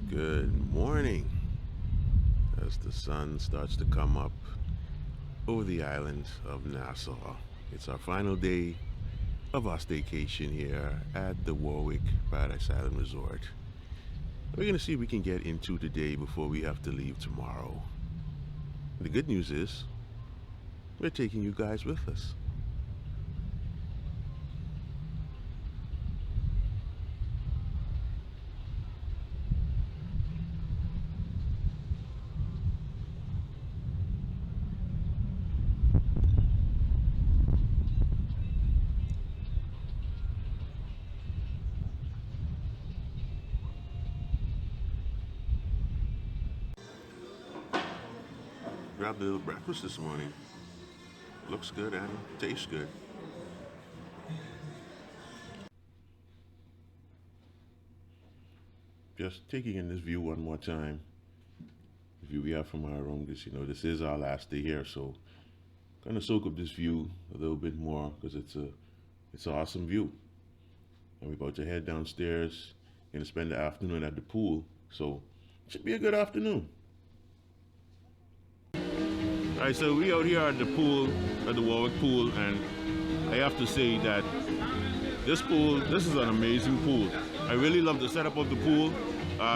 Good morning as the sun starts to come up over the island of Nassau. It's our final day of our staycation here at the Warwick Paradise Island Resort. We're going to see if we can get into today before we have to leave tomorrow. The good news is we're taking you guys with us. Grabbed a little breakfast this morning. Looks good and tastes good. Just taking in this view one more time. The view we have from our room, this is our last day here, so gonna soak up this view a little bit more because it's an awesome view. And we're about to head downstairs. Gonna spend the afternoon at the pool, so it should be a good afternoon. All right, so we out here at the pool, at the Warwick pool, and I have to say that this is an amazing pool. I really love the setup of the pool.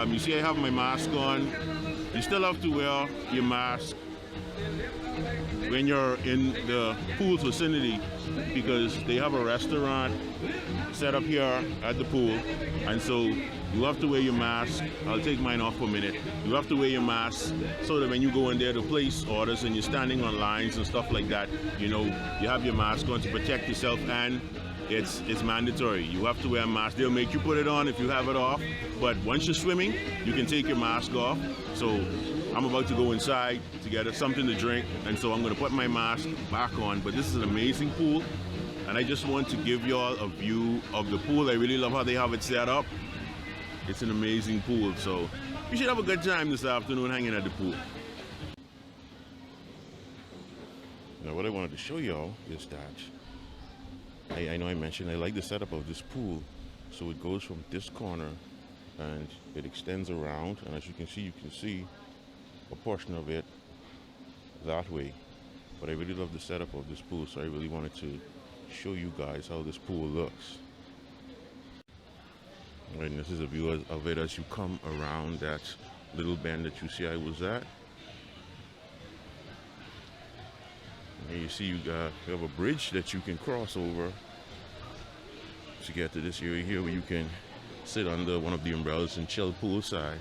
You see I have my mask on. You still have to wear your mask when you're in the pool vicinity because they have a restaurant set up here at the pool, and so you have to wear your mask. I'll take mine off for a minute. You have to wear your mask so that when you go in there to place orders and you're standing on lines and stuff like that, you have your mask on to protect yourself, and it's mandatory. You have to wear a mask. They'll make you put it on if you have it off, but once you're swimming, you can take your mask off. So I'm about to go inside to get something to drink, and so I'm going to put my mask back on. But this is an amazing pool, and I just want to give y'all a view of the pool. I really love how they have it set up. It's an amazing pool, so you should have a good time this afternoon hanging at the pool. Now what I wanted to show y'all is that I know I mentioned I like the setup of this pool. So it goes from this corner and it extends around, and as you can see a portion of it that way. But I really love the setup of this pool, so I really wanted to show you guys how this pool looks. And this is a view of it as you come around that little bend that you see I was at. And you see you have a bridge that you can cross over to get to this area here where you can sit under one of the umbrellas and chill poolside.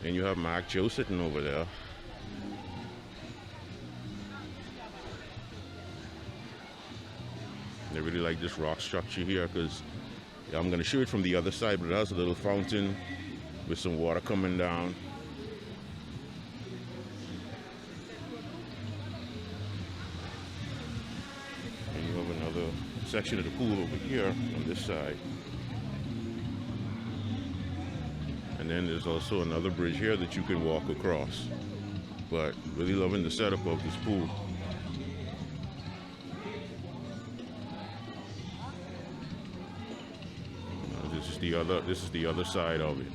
And you have Mark Joe sitting over there. I really like this rock structure here because I'm going to show it from the other side, but it has a little fountain with some water coming down. And you have another section of the pool over here on this side. And then there's also another bridge here that you can walk across. But really loving the setup of this pool. This is the other side of it.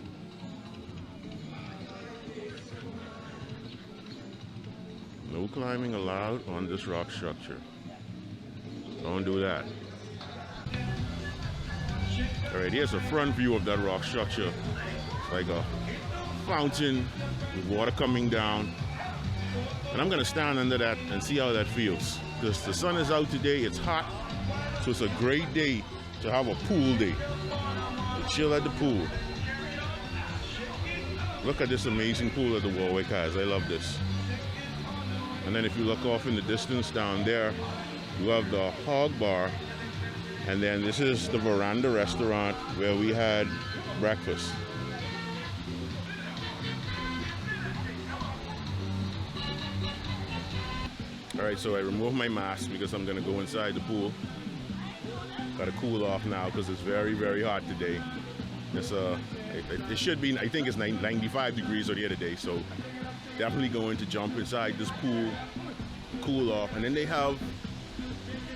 No climbing allowed on this rock structure. Don't do that. Alright, here's a front view of that rock structure. It's like a fountain with water coming down. And I'm gonna stand under that and see how that feels. Because the sun is out today, it's hot, so it's a great day to have a pool day. Chill at the pool. Look at this amazing pool that the Warwick has. I love this. And then if you look off in the distance down there, you have the hog bar, and then this is the veranda restaurant where we had breakfast. All right, so I removed my mask because I'm gonna go inside the pool. Gotta cool off now because it's very, very hot today. It should be, I think it's 95 degrees here today, so definitely going to jump inside this pool, cool off. And then they have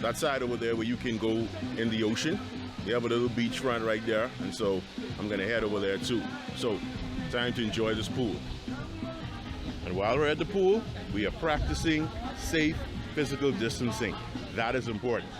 that side over there where you can go in the ocean. They have a little beachfront right there, and so I'm gonna head over there too. So, time to enjoy this pool. And while we're at the pool, we are practicing safe physical distancing. That is important.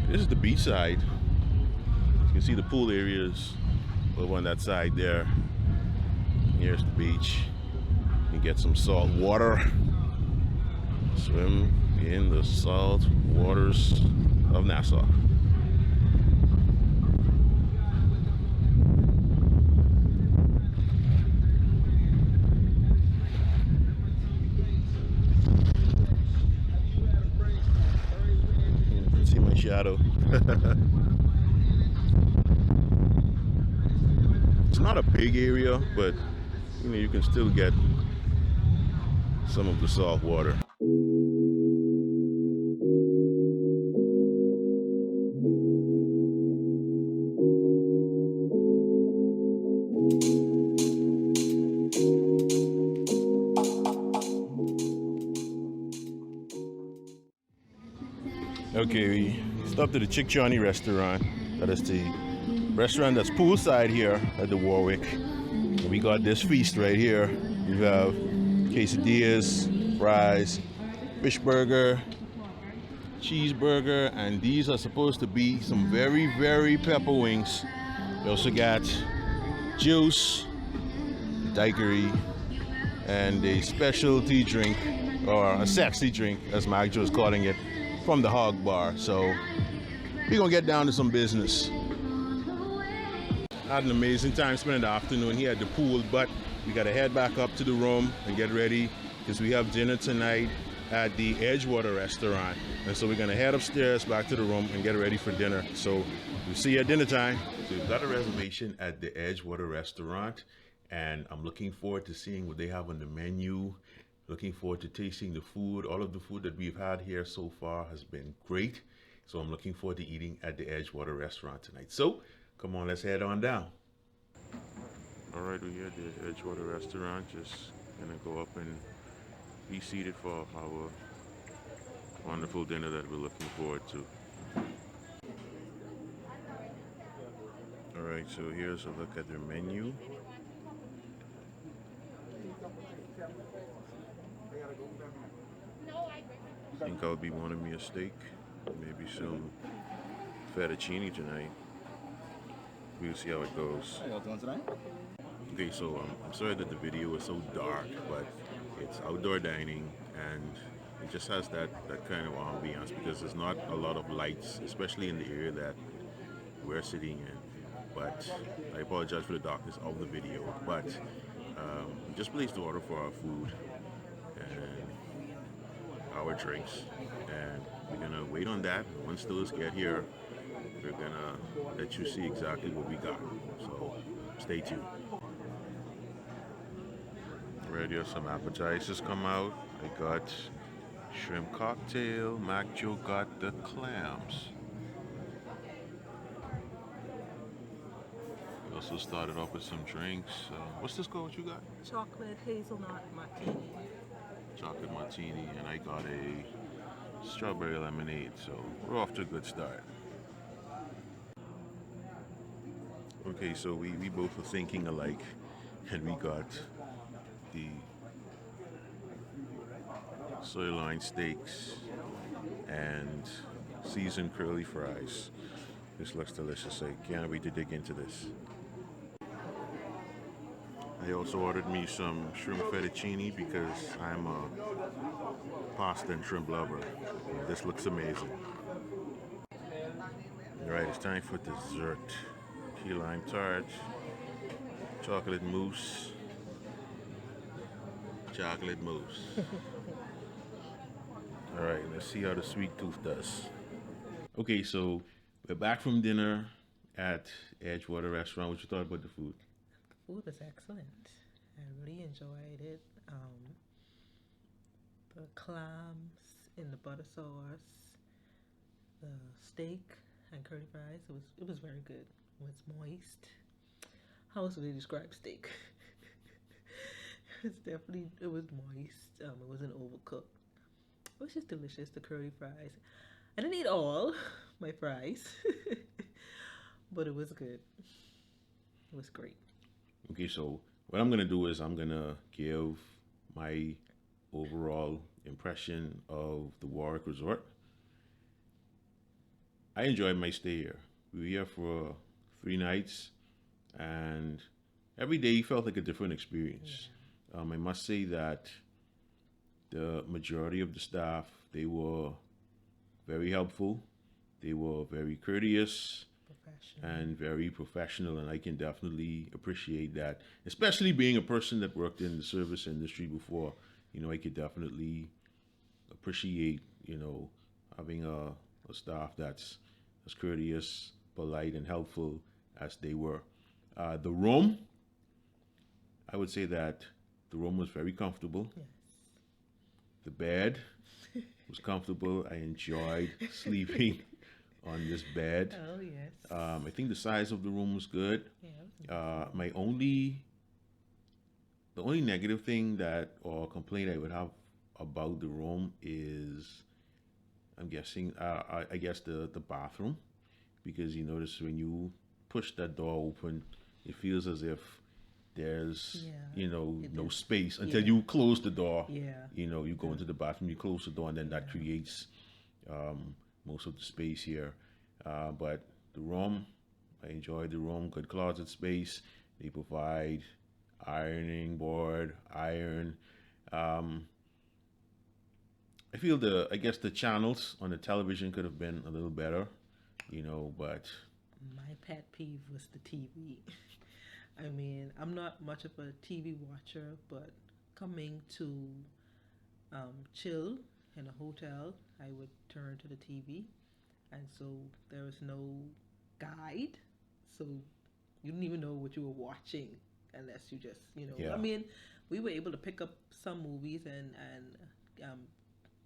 This is the beach side. You can see the pool areas over on that side there. Here's the beach. You can get some salt water. Swim in the salt waters of Nassau. See my shadow. It's not a big area, but you know, you can still get some of the salt water. Okay, we stopped at the Chickcharnies restaurant. That is the restaurant that's poolside here at the Warwick. And we got this feast right here. You have quesadillas, fries, fish burger, cheeseburger, and these are supposed to be some very, very pepper wings. We also got juice, daiquiri, and a specialty drink, or a sexy drink, as Mike was calling it, from the Hog Bar. So we're gonna get down to some business. Had an amazing time spending the afternoon here at the pool, but we gotta head back up to the room and get ready because we have dinner tonight at the Edgewater restaurant. And so we're gonna head upstairs back to the room and get ready for dinner. So we'll see you at dinner time. So we've got a reservation at the Edgewater restaurant, and I'm looking forward to seeing what they have on the menu. Looking forward to tasting the food. All of the food that we've had here so far has been great. So I'm looking forward to eating at the Edgewater restaurant tonight. So come on, let's head on down. All right, we're here at the Edgewater restaurant. Just gonna go up and be seated for our wonderful dinner that we're looking forward to. All right, so here's a look at their menu. I think I'll be wanting me a steak, maybe some fettuccine tonight. We'll see how it goes. How y'all doing tonight? Okay, so I'm sorry that the video is so dark, but it's outdoor dining and it just has that kind of ambiance because there's not a lot of lights, especially in the area that we're sitting in. But I apologize for the darkness of the video, but we just placed the order for our food and our drinks, and we're gonna wait on that. Once those get here, we're gonna let you see exactly what we got. So stay tuned. Already have some appetizers come out. I got shrimp cocktail. Mac Joe got the clams. We also started off with some drinks. What's this called? What you got? Chocolate hazelnut martini. Chocolate martini, and I got a strawberry lemonade. So we're off to a good start. Okay, so we both were thinking alike, and we got the sirloin steaks, and seasoned curly fries. This looks delicious. I can't wait to dig into this. I also ordered me some shrimp fettuccine because I'm a pasta and shrimp lover. This looks amazing. Alright, it's time for dessert. Key lime tart, chocolate mousse, chocolate mousse. Alright, let's see how the sweet tooth does. Okay, so we're back from dinner at Edgewater Restaurant. What you thought about the food? The food was excellent. I really enjoyed it. The clams in the butter sauce, the steak and curly fries. It was very good. It was moist. How else would they describe steak? It was moist. It wasn't overcooked. It was just delicious. The curly fries. I didn't eat all my fries, but it was good. It was great. Okay, so what I'm gonna do is I'm gonna give my overall impression of the Warwick Resort. I enjoyed my stay here. We were here for 3 nights, and every day felt like a different experience. I must say that the majority of the staff, they were very helpful. They were very courteous and very professional, and I can definitely appreciate that. Especially being a person that worked in the service industry before, I could definitely appreciate, having a staff that's as courteous, polite, and helpful as they were. The room, I would say that the room was very comfortable. Yes. The bed was comfortable. I enjoyed sleeping on this bed. Oh yes. I think the size of the room was good. Yeah. The only negative thing or complaint I would have about the room is, I'm guessing, I guess the bathroom, because you notice when you push that door open, it feels as if there's no space until you close the door. Yeah. You go into the bathroom, you close the door, and then that creates most of the space here. But the room, I enjoyed the room. Good closet space. They provide ironing board, iron. I feel I guess the channels on the television could have been a little better, but My pet peeve was the TV. I mean, I'm not much of a TV watcher, but coming to chill in a hotel, I would turn to the TV, and so there was no guide, so you didn't even know what you were watching unless you just, Yeah. I mean, we were able to pick up some movies and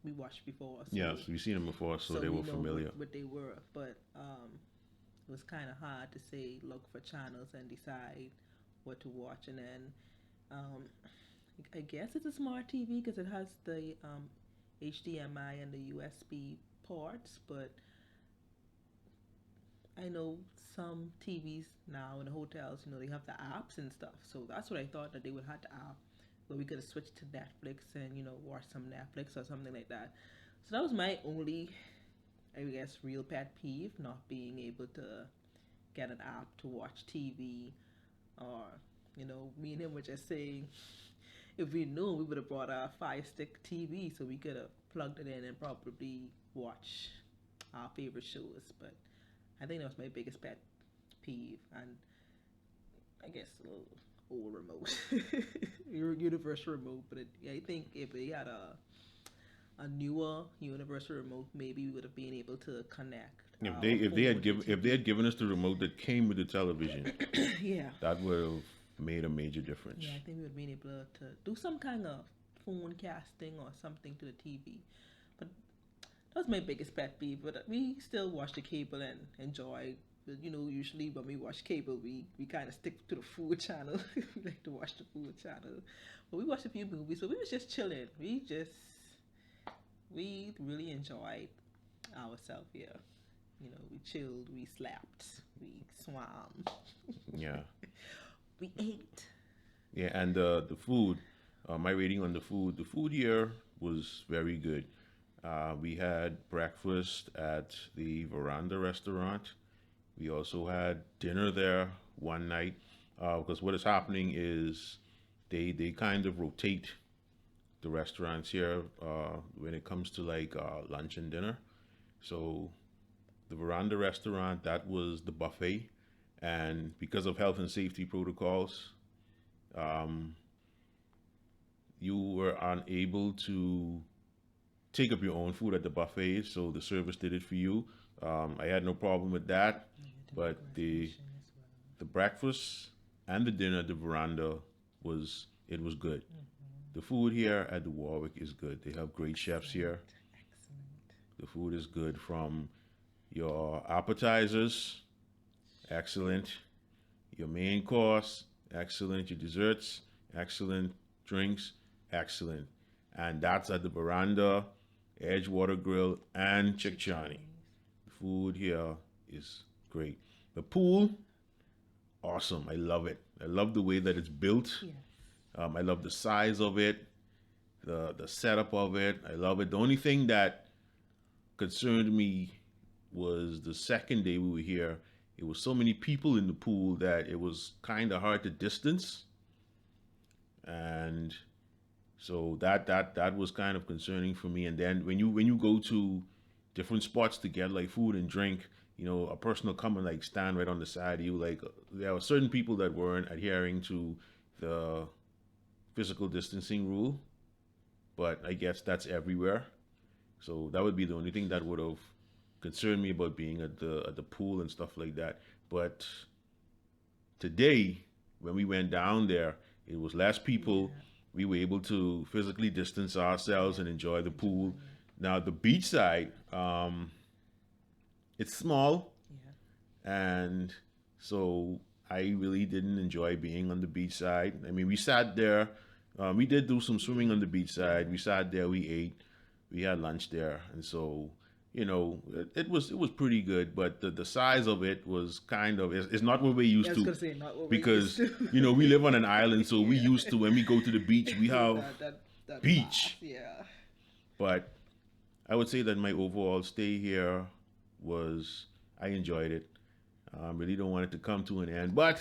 we watched before. So, yes, we've seen them before, so they we were know familiar. what they were, but it was kind of hard to say look for channels and decide what to watch. And then I guess it's a smart TV because it has the HDMI and the USB ports, but I know some TVs now in the hotels, they have the apps and stuff. So that's what I thought, that they would have the app where we could have switched to Netflix and, watch some Netflix or something like that. So that was my only, I guess, real pet peeve, not being able to get an app to watch TV. Or, me and him were just saying, if we knew, we would have brought a Fire Stick TV so we could have plugged it in and probably watch our favorite shows. But I think that was my biggest pet peeve, and I guess a little old remote, universal remote. But I think if they had a newer universal remote, maybe we would have been able to connect. If they had given us the remote that came with the television, Yeah. that would have made a major difference. Yeah, I think we would have been able to do some kind of phone casting or something to the TV. But that was my biggest pet peeve. But we still watch the cable and enjoy. But, usually when we watch cable, we kind of stick to the food channel. We like to watch the food channel. But we watched a few movies, so we was just chilling. We really enjoyed ourselves here. We chilled, we slept, we swam. Yeah. We ate. Yeah, and the food, My rating on the food here was very good. We had breakfast at the Veranda restaurant. We also had dinner there one night because what is happening is they kind of rotate the restaurants here when it comes to like lunch and dinner. So the Veranda restaurant, that was the buffet, and because of health and safety protocols, um, you were unable to take up your own food at the buffet, so the service did it for you. I had no problem with that, but the breakfast and the dinner at the Veranda was it was good. The food here at the Warwick is good. They have great chefs here. The food is good from your appetizers, excellent. Your main course, excellent. Your desserts, excellent. Drinks, excellent. And that's at the Veranda, Edgewater Grill, and Chickcharnies. The food here is great. The pool, awesome. I love it. I love the way that it's built. Yes. I love the size of it, the setup of it. I love it. The only thing that concerned me was the second day we were here. It was so many people in the pool that it was kind of hard to distance, and so that was kind of concerning for me. And then when you go to different spots to get like food and drink, you know, a person will come and like stand right on the side of you. Like there were certain people that weren't adhering to the physical distancing rule, but I guess that's everywhere. So that would be the only thing that would have concerned me about being at the pool and stuff like that. But today, when we went down there, it was less people. Yeah. We were able to physically distance ourselves and enjoy the pool. Now the beach side, it's small, and so I really didn't enjoy being on the beach side. I mean, we sat there. We did do some swimming on the beach side. We sat there. We ate. We had lunch there, and so you know it was pretty good. But the size of it was kind of it's not what we're used I was to gonna say not what because we're used to. you know we live on an island, so we used to when we go to the beach we have that beach. bath, yeah. But I would say that my overall stay here was I enjoyed it. Really don't want it to come to an end, but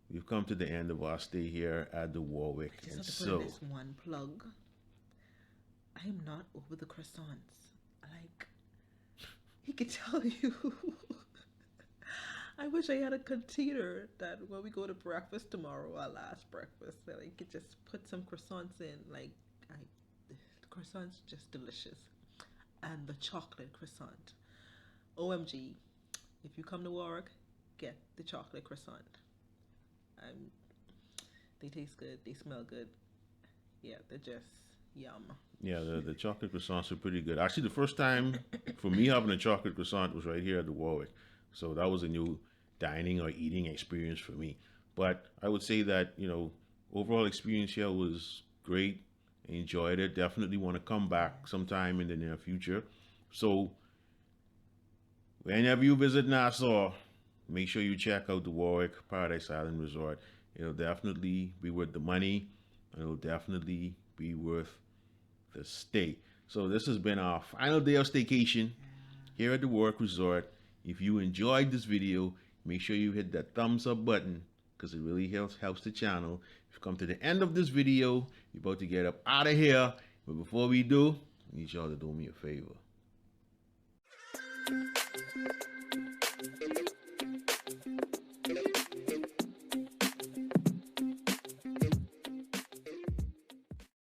we've come to the end of our stay here at the Warwick. Just And have to put so, in this one plug. I am not over the croissants. Like, he could tell you. I wish I had a container that when we go to breakfast tomorrow, our last breakfast, that I could just put some croissants in. Like, the croissants just delicious. And the chocolate croissant. OMG, if you come to Warwick, get the chocolate croissant. They taste good. They smell good. Yeah, they're just yum. yeah, the chocolate croissants are pretty good. Actually, the first time for me having a chocolate croissant was right here at the Warwick. So that was a new dining or eating experience for me. But I would say that, you know, overall experience here was great. I enjoyed it. Definitely want to come back sometime in the near future. So whenever you visit Nassau, make sure you check out the Warwick Paradise Island Resort. It'll definitely be worth the money. It'll definitely be worth the stay. So this has been our final day of staycation here at the Warwick Resort. If you enjoyed this video, make sure you hit that thumbs up button because it really helps the channel. If you come to the end of this video, you're about to get up out of here. But before we do, I need y'all to do me a favor.